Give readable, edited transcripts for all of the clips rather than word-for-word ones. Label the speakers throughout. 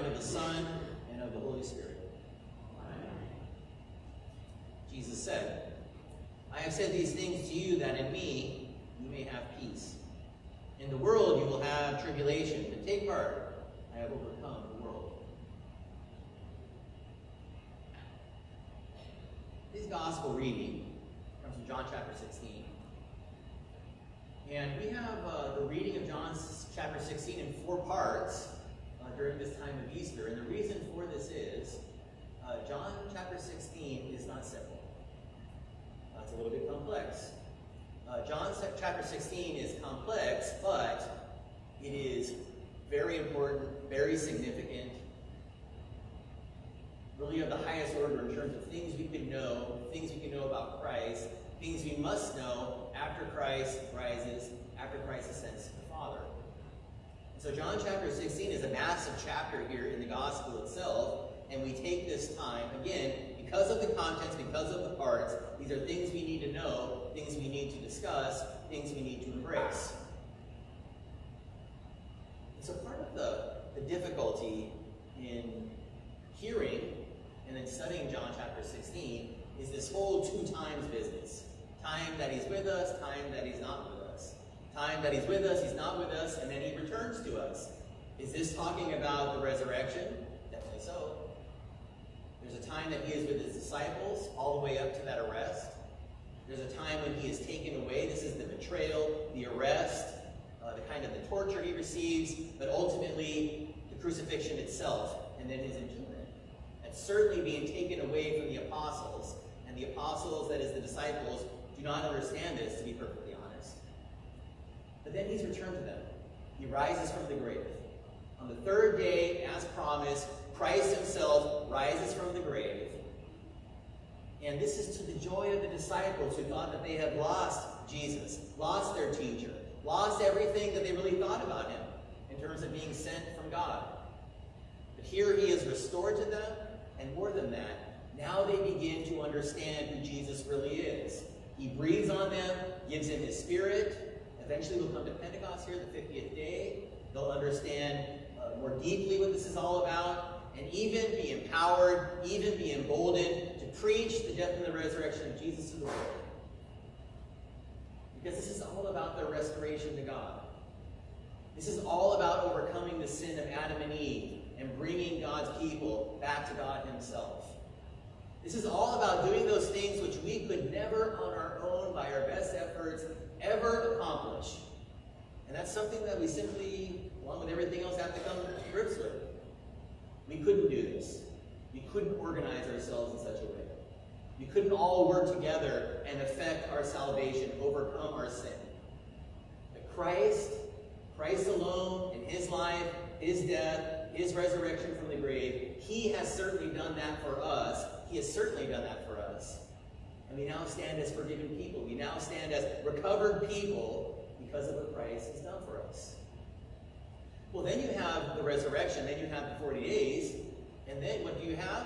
Speaker 1: of the Son, and of the Holy Spirit. Amen. Jesus said, I have said these things to you that in me you may have peace. In the world you will have tribulation, but take heart, I have overcome the world. This gospel reading comes from John chapter 16. And we have the reading of John chapter 16 in 4 parts during this time of Easter. And the reason for this is John chapter 16 is not simple. It's a little bit complex. John chapter 16 is complex, but it is very important, very significant, really of the highest order in terms of things we can know, things we can know about Christ, things we must know after Christ rises, after Christ ascends to the Father. And so John chapter 16 is a massive chapter here in the gospel itself, and we take this time, again, because of the contents, because of the parts, these are things we need to know, things we need to discuss, things we need to embrace. And so part of the difficulty in hearing and then studying John chapter 16 is this whole 2 times business. Time that he's with us, time that he's not with us. Time that he's with us, he's not with us, and then he returns to us. Is this talking about the resurrection? Definitely so. There's a time that he is with his disciples, all the way up to that arrest. There's a time when he is taken away. This is the betrayal, the arrest, the kind of the torture he receives, but ultimately the crucifixion itself, and then his entombment. That's certainly being taken away from the apostles, and the apostles, that is the disciples, do not understand this, to be perfectly honest. But then he's returned to them. He rises from the grave. On the 3rd day, as promised, Christ himself rises from the grave. And this is to the joy of the disciples who thought that they had lost Jesus, lost their teacher, lost everything that they really thought about him in terms of being sent from God. But here he is restored to them, and more than that, now they begin to understand who Jesus really is. He breathes on them, gives them his Spirit. Eventually we'll come to Pentecost here, the 50th day. They'll understand more deeply what this is all about, and even be empowered, even be emboldened to preach the death and the resurrection of Jesus to the world. Because this is all about their restoration to God. This is all about overcoming the sin of Adam and Eve and bringing God's people back to God himself. This is all about doing those things which we could never on our own, by our best efforts, ever accomplish. And that's something that we simply, along with everything else, have to come to grips with. We couldn't do this. We couldn't organize ourselves in such a way. We couldn't all work together and affect our salvation, overcome our sin. But Christ alone, in his life, his death, his resurrection from the grave, he has certainly done that for us. He has certainly done that for us. And we now stand as forgiven people. We now stand as recovered people because of what Christ has done for us. Well, then you have the resurrection, then you have the 40 days, and then what do you have?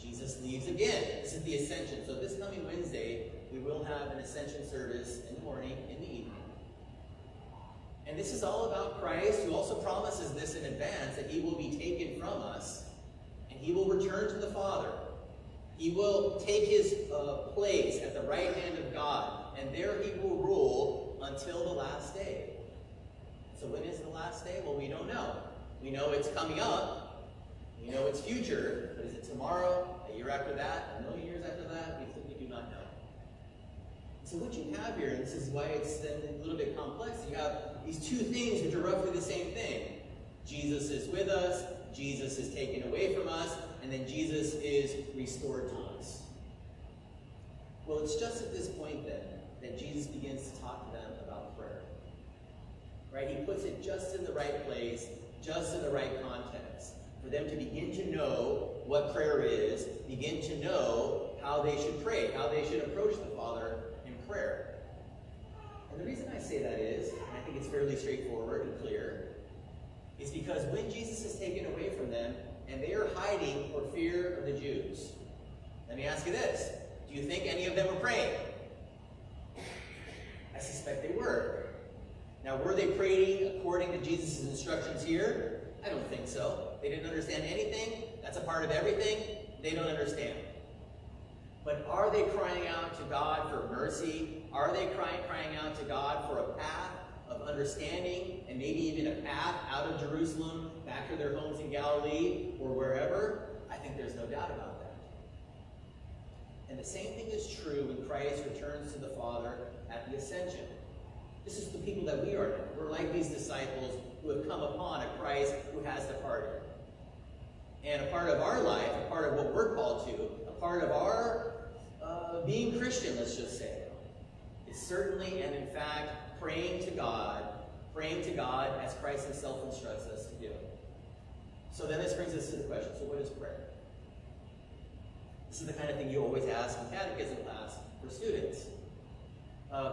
Speaker 1: Jesus leaves again. This is the ascension. So this coming Wednesday, we will have an ascension service in the morning, in the evening. And this is all about Christ, who also promises this in advance, that he will be taken from us, and he will return to the Father. He will take his place at the right hand of God, and there he will rule until the last day. So when is the last day? Well, we don't know. We know it's coming up. We know it's future. But is it tomorrow, a year after that, a million years after that? We simply do not know. So what you have here, and this is why it's then a little bit complex, you have these 2 things which are roughly the same thing. Jesus is with us, Jesus is taken away from us, and then Jesus is restored to us. Well, it's just at this point then that Jesus begins to talk to them about prayer. Right? He puts it just in the right place, just in the right context, for them to begin to know what prayer is, begin to know how they should pray, how they should approach the Father in prayer. And the reason I say that is, and I think it's fairly straightforward and clear, is because when Jesus is taken away from them, and they are hiding for fear of the Jews, let me ask you this. Do you think any of them were praying? I suspect they were. Now, were they praying according to Jesus' instructions here? I don't think so. They didn't understand anything. That's a part of everything. They don't understand. But are they crying out to God for mercy? Are they crying out to God for a path of understanding, and maybe even a path out of Jerusalem back to their homes in Galilee or wherever? I think there's no doubt about that. And the same thing is true when Christ returns to the Father at the Ascension. This is the people that we are now. We're like these disciples who have come upon a Christ who has departed. And a part of our life, a part of what we're called to, a part of our being Christian, let's just say, is certainly and in fact praying to God as Christ himself instructs us to do. So then this brings us to the question, so what is prayer? This is the kind of thing you always ask in catechism class for students.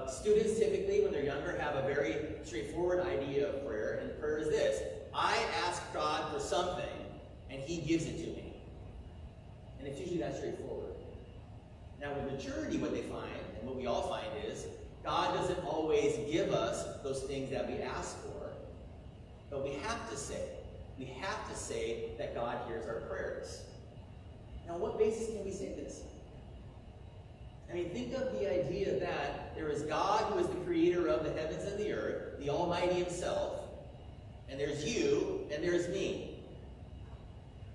Speaker 1: Students typically, when they're younger, have a very straightforward idea of prayer, and prayer is this: I ask God for something, and he gives it to me. And it's usually that straightforward. Now with maturity, what they find, and what we all find, is God doesn't always give us those things that we ask for, but we have to say that God hears our prayers. Now, on what basis can we say this? I mean, think of the idea that there is God who is the creator of the heavens and the earth, the Almighty himself, and there's you, and there's me.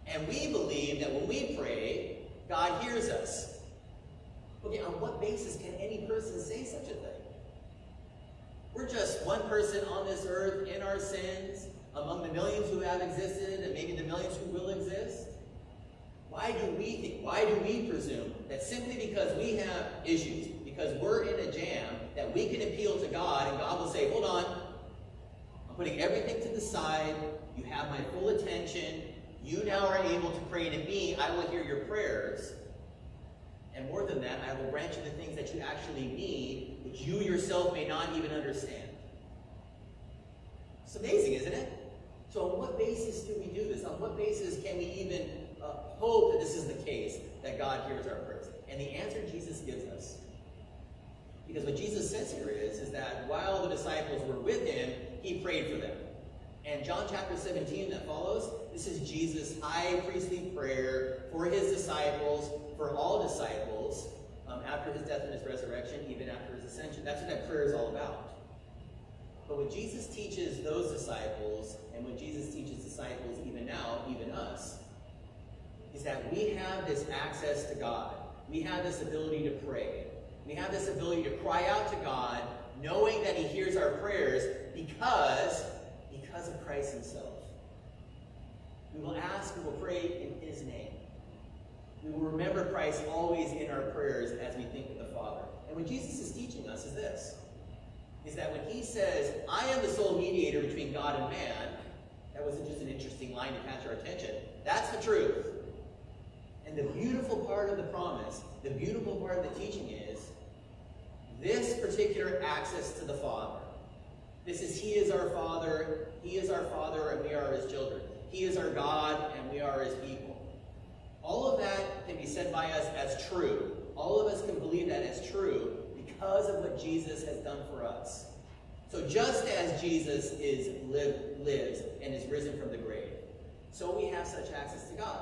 Speaker 1: And we believe that when we pray, God hears us. Okay, on what basis can any person say such a thing? We're just one person on this earth in our sins, among the millions who have existed, and maybe the millions who will exist. Why do we presume that simply because we have issues, because we're in a jam, that we can appeal to God, and God will say, hold on, I'm putting everything to the side, you have my full attention, you now are able to pray to me, I will hear your prayers, and more than that, I will grant you the things that you actually need, which you yourself may not even understand. It's amazing, isn't it? So on what basis do we do this? On what basis can we even hope that this is the case, that God hears our prayers? And the answer Jesus gives us. Because what Jesus says here is that while the disciples were with him, he prayed for them. And John chapter 17 that follows, this is Jesus' high priestly prayer for his disciples, for all disciples, after his death and his resurrection, even after his ascension. That's what that prayer is all about. But what Jesus teaches those disciples, and what Jesus teaches disciples even now, even us, is that we have this access to God. We have this ability to pray. We have this ability to cry out to God, knowing that he hears our prayers because of Christ himself. We will ask, we will pray in his name. We will remember Christ always in our prayers as we think of the Father. And what Jesus is teaching us is this, is that when he says, I am the sole mediator between God and man, that wasn't just an interesting line to catch our attention. That's the truth. And the beautiful part of the promise, the beautiful part of the teaching is this particular access to the Father. This is, he is our Father, and we are his children. He is our God, and we are his people. All of that can be said by us as true. All of us can believe that as true because of what Jesus has done for us. So just as Jesus lives and is risen from the grave, so we have such access to God.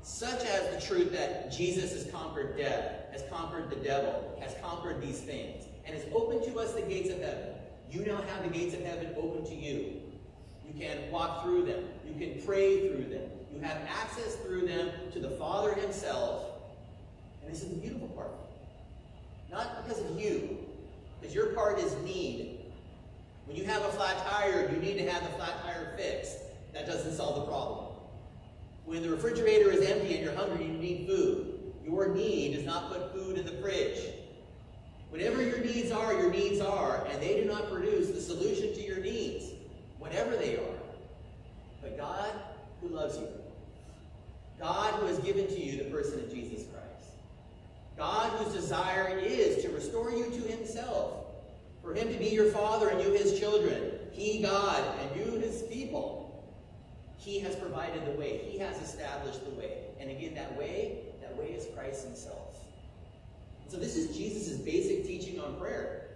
Speaker 1: Such as the truth that Jesus has conquered death, has conquered the devil, has conquered these things, and has opened to us the gates of heaven. You now have the gates of heaven open to you. You can walk through them. You can pray through them. You have access through them to the Father himself. And this is the beautiful part. Not because of you, because your part is need. When you have a flat tire, you need to have the flat tire fixed. That doesn't solve the problem. When the refrigerator is empty and you're hungry and you need food, your need does not put food in the fridge. Whatever your needs are, and they do not produce the solution to your needs, whatever they are. But God who loves you, God who has given to you the person of Jesus Christ, God whose desire is to restore you to himself, for him to be your Father and you his children, he God and you his people. He has provided the way. He has established the way. And again, that way is Christ himself. So this is Jesus' basic teaching on prayer.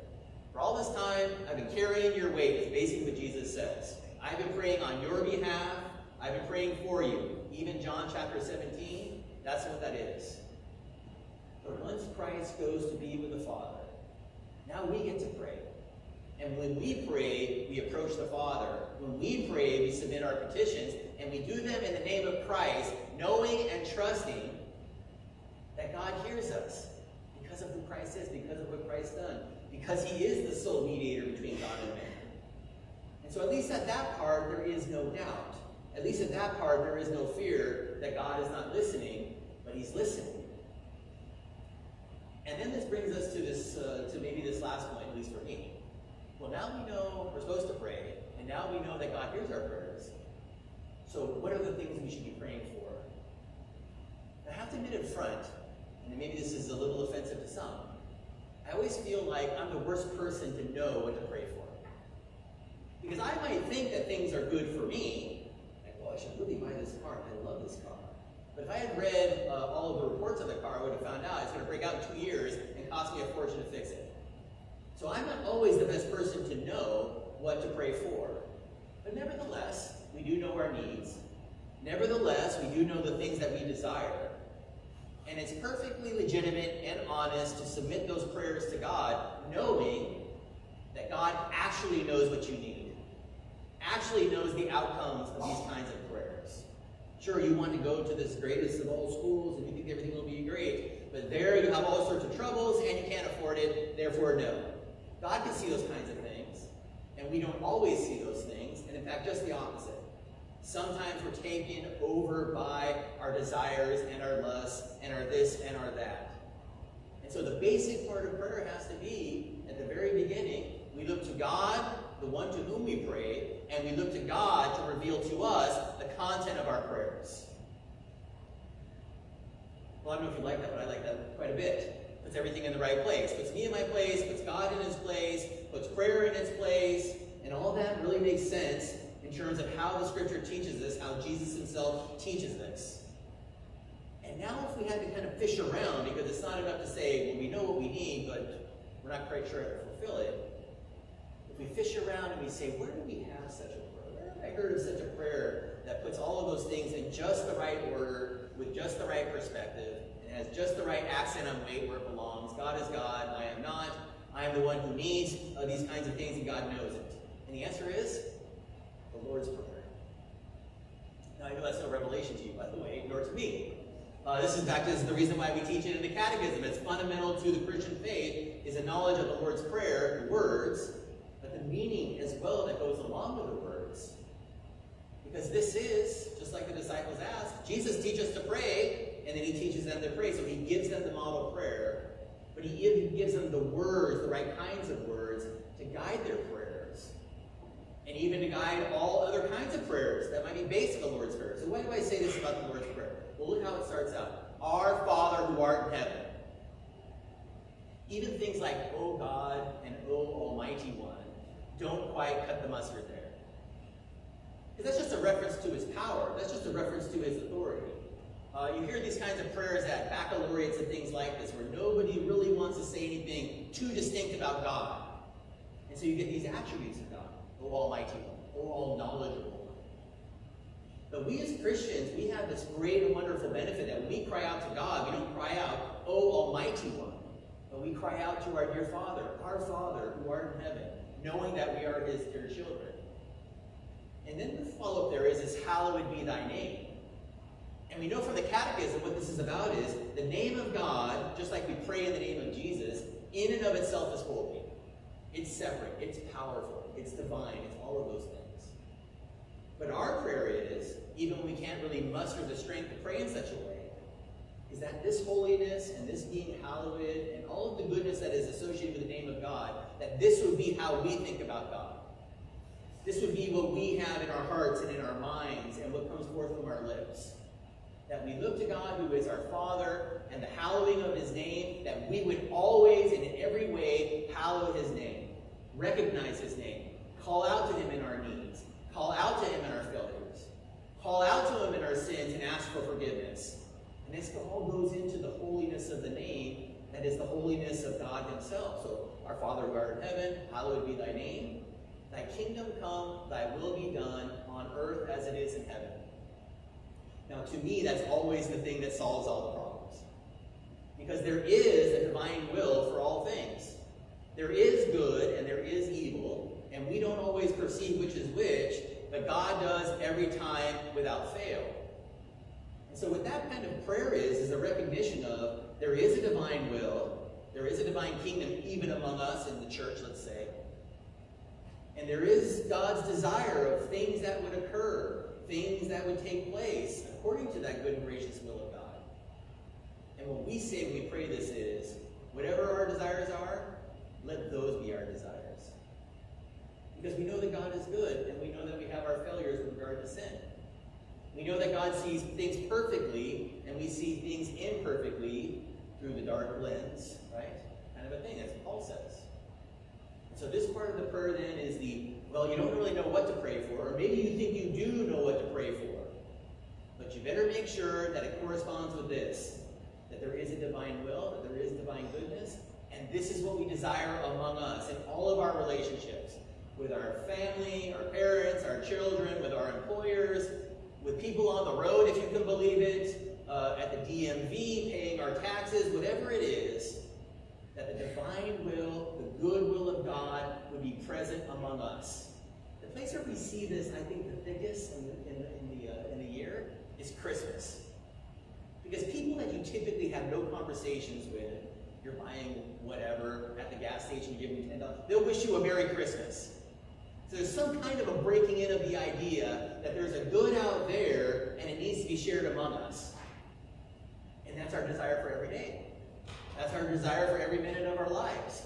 Speaker 1: For all this time, I've been carrying your weight, is basically what Jesus says. I've been praying on your behalf. I've been praying for you. Even John chapter 17, that's what that is. But once Christ goes to be with the Father, now we get to pray. And when we pray, we approach the Father. When we pray, we submit our petitions, and we do them in the name of Christ, knowing and trusting that God hears us because of who Christ is, because of what Christ done, because he is the sole mediator between God and man. And so at least at that part, there is no doubt. At least at that part, there is no fear that God is not listening, but he's listening. And then this brings us to this, to maybe this last point, at least for me. Well, now we know we're supposed to pray, and now we know that God hears our prayers. So what are the things we should be praying for? I have to admit up front, and maybe this is a little offensive to some, I always feel like I'm the worst person to know what to pray for. Because I might think that things are good for me, like, well, I should really buy this car. I love this car. But if I had read all of the reports of the car, I would have found out it's going to break out in 2 years and cost me a fortune to fix it. So I'm not always the best person to know what to pray for. But nevertheless, we do know our needs. Nevertheless, we do know the things that we desire. And it's perfectly legitimate and honest to submit those prayers to God, knowing that God actually knows what you need, actually knows the outcomes of these kinds of prayers. Sure, you want to go to this greatest of all schools and you think everything will be great, but there you have all sorts of troubles and you can't afford it, therefore no. God can see those kinds of things, and we don't always see those things, and in fact, just the opposite. Sometimes we're taken over by our desires and our lusts and our this and our that. And so the basic part of prayer has to be, at the very beginning, we look to God, the one to whom we pray, and we look to God to reveal to us the content of our prayers. Well, I don't know if you like that, but I like that quite a bit. Puts everything in the right place. Puts me in my place, puts God in his place, puts prayer in its place, and all that really makes sense in terms of how the Scripture teaches us, how Jesus himself teaches this. And now if we had to kind of fish around, because it's not enough to say, well, we know what we need, but we're not quite sure how to fulfill it. If we fish around and we say, where do we have such a prayer? Where have I heard of such a prayer that puts all of those things in just the right order, with just the right perspective, and has just the right accent on weight where it belongs? God is God, I am not. I am the one who needs these kinds of things, and God knows it. And the answer is the Lord's Prayer. Now, I know that's no revelation to you, by the way, nor to me. This is the reason why we teach it in the Catechism. It's fundamental to the Christian faith, is a knowledge of the Lord's Prayer, the words, but the meaning as well that goes along with the words. Because this is, just like the disciples asked, Jesus teaches us to pray, and then he teaches them to pray. So he gives them the model prayer, but he even gives them the words, the right kinds of words, to guide their prayers. And even to guide all other kinds of prayers that might be based on the Lord's Prayer. So why do I say this about the Lord's Prayer? Well, look how it starts out. Our Father who art in heaven. Even things like, O God and O Almighty One, don't quite cut the mustard there. Because that's just a reference to his power. That's just a reference to his authority. You hear these kinds of prayers at baccalaureates and things like this, where nobody really wants to say anything too distinct about God. And so you get these attributes of God. O Almighty One, O All-Knowledgeable One. But we as Christians, we have this great and wonderful benefit that when we cry out to God, we don't cry out, O Almighty One, but we cry out to our dear Father, our Father who art in heaven, knowing that we are his dear children. And then the follow-up there is hallowed be thy name. And we know from the Catechism what this is about is the name of God, just like we pray in the name of Jesus, in and of itself is holy. It's separate, it's powerful, it's divine, it's all of those things. But our prayer is, even when we can't really muster the strength to pray in such a way, is that this holiness and this being hallowed and all of the goodness that is associated with the name of God, that this would be how we think about God. This would be what we have in our hearts and in our minds and what comes forth from our lips. That we look to God who is our Father and the hallowing of his name, that we would always and in every way hallow his name, recognize his name, call out to him in our needs, call out to him in our failures, call out to him in our sins and ask for forgiveness. And this all goes into the holiness of the name, that is the holiness of God himself. So, our Father who art in heaven, hallowed be thy name. Thy kingdom come, thy will be done, on earth as it is in heaven. Now, to me, that's always the thing that solves all the problems. Because there is a divine will for all things. There is good and there is evil, and we don't always perceive which is which, but God does every time without fail. And so what that kind of prayer is a recognition of there is a divine will, there is a divine kingdom even among us in the church, let's say, and there is God's desire of things that would occur, things that would take place according to that good and gracious will of God. And what we say when we pray this is, whatever our desires are, let those be our desires. Because we know that God is good, and we know that we have our failures with regard to sin. We know that God sees things perfectly, and we see things imperfectly through the dark lens, right? Kind of a thing, as Paul says. And so this part of the prayer then is well, you don't really know what to pray for, or maybe you think you do know what to pray for. But you better make sure that it corresponds with this, that there is a divine will, that there is divine goodness, and this is what we desire among us in all of our relationships, with our family, our parents, our children, with our employers, with people on the road, if you can believe it, at the DMV, paying our taxes, whatever it is, that the divine will, the good will of God would be present among us. The place where we see this, I think, the thickest in the year is Christmas. Because people that you typically have no conversations with, you're buying whatever at the gas station, you give them $10, they'll wish you a Merry Christmas. So there's some kind of a breaking in of the idea that there's a good out there and it needs to be shared among us. And that's our desire for every day. That's our desire for every minute of our lives.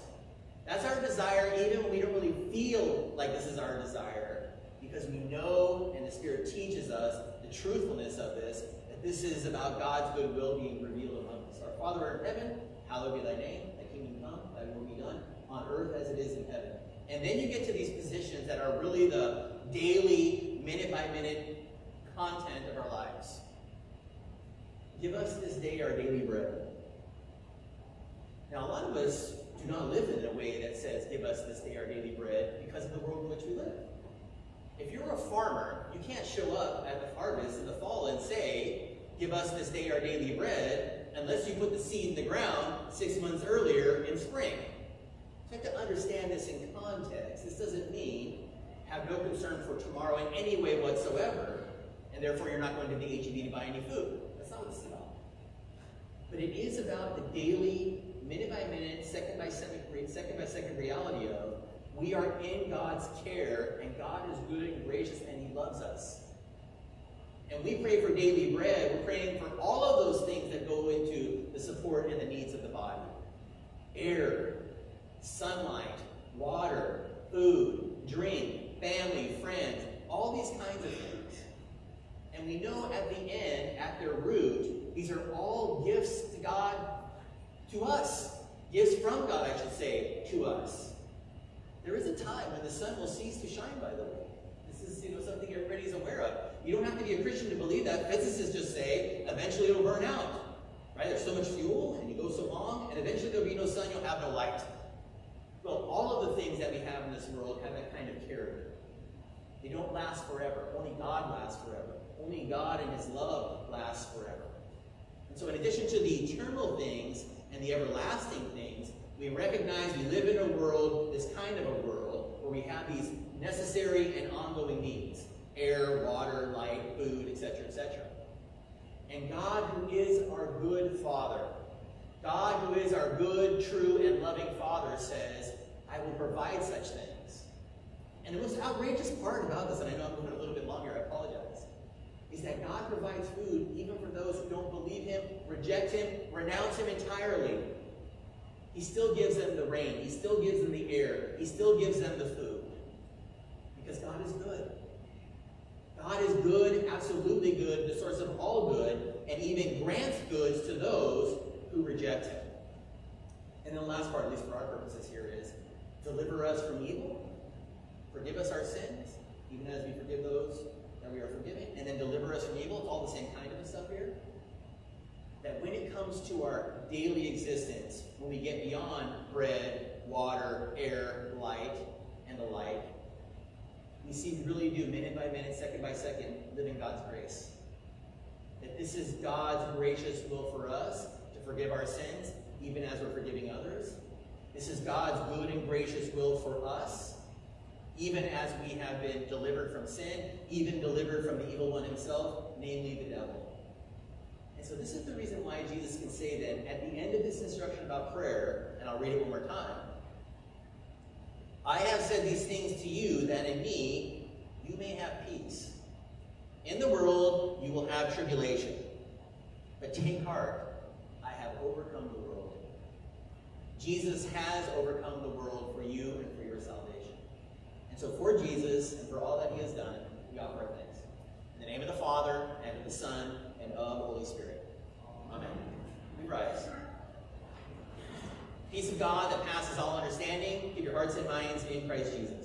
Speaker 1: That's our desire even when we don't really feel like this is our desire, because we know, and the Spirit teaches us the truthfulness of this, that this is about God's good will being revealed among us. Our Father in heaven, hallowed be thy name, thy kingdom come, thy will be done, on earth as it is in heaven. And then you get to these positions that are really the daily, minute-by-minute content of our lives. Give us this day our daily bread. Now, a lot of us do not live in a way that says, give us this day our daily bread, because of the world in which we live. If you're a farmer, you can't show up at the harvest in the fall and say, give us this day our daily bread, unless you put the seed in the ground 6 months earlier in spring. You have to understand this in context. This doesn't mean have no concern for tomorrow in any way whatsoever, and therefore you're not going to the H-E-B to buy any food. That's not what this is about. But it is about the daily, minute-by-minute, second-by-second reality of we are in God's care, and God is good and gracious, and He loves us. And we pray for daily bread. We're praying for all of those things that go into the support and the needs of the body. Air, sunlight, water, food, drink, family, friends, all these kinds of things. And we know at the end, at their root, these are all gifts to God, to us. Gifts from God, I should say, to us. There is a time when the sun will cease to shine, by the way. This is something everybody's aware of. You don't have to be a Christian to believe that. Physicists just say, eventually it'll burn out. Right? There's so much fuel, and you go so long, and eventually there'll be no sun, you'll have no light. Well, all of the things that we have in this world have that kind of character. They don't last forever. Only God lasts forever. Only God and His love lasts forever. And so in addition to the eternal things and the everlasting things, we recognize we live in a world, this kind of a world, where we have these necessary and ongoing needs. Air, water, light, food, etc., etc. And God, who is our good Father, God, who is our good, true, and loving Father, says, I will provide such things. And the most outrageous part about this, and I know I'm going a little bit longer, I apologize, is that God provides food even for those who don't believe Him, reject Him, renounce Him entirely. He still gives them the rain. He still gives them the air. He still gives them the food. Because God is good. God is good, absolutely good, the source of all good, and even grants goods to those who reject Him. And then the last part, at least for our purposes here, is deliver us from evil, forgive us our sins, even as we forgive those that we are forgiving, and then deliver us from evil. It's all the same kind of stuff here. That when it comes to our daily existence, when we get beyond bread, water, air, light, and the like, we see we really do, minute by minute, second by second, live in God's grace. that this is God's gracious will for us to forgive our sins, even as we're forgiving others. This is God's good and gracious will for us, even as we have been delivered from sin, even delivered from the evil one himself, namely the devil. And so this is the reason why Jesus can say that at the end of this instruction about prayer, and I'll read it one more time, I have said these things to you, that in me you may have peace. In the world you will have tribulation, but take heart, I have overcome the world. Jesus has overcome the world for you and for your salvation. And so for Jesus and for all that he has done, we offer our thanks. In the name of the Father, and of the Son, and of the Holy Spirit. Amen. We rise. Peace of God that passes all understanding, keep your hearts and minds in Christ Jesus.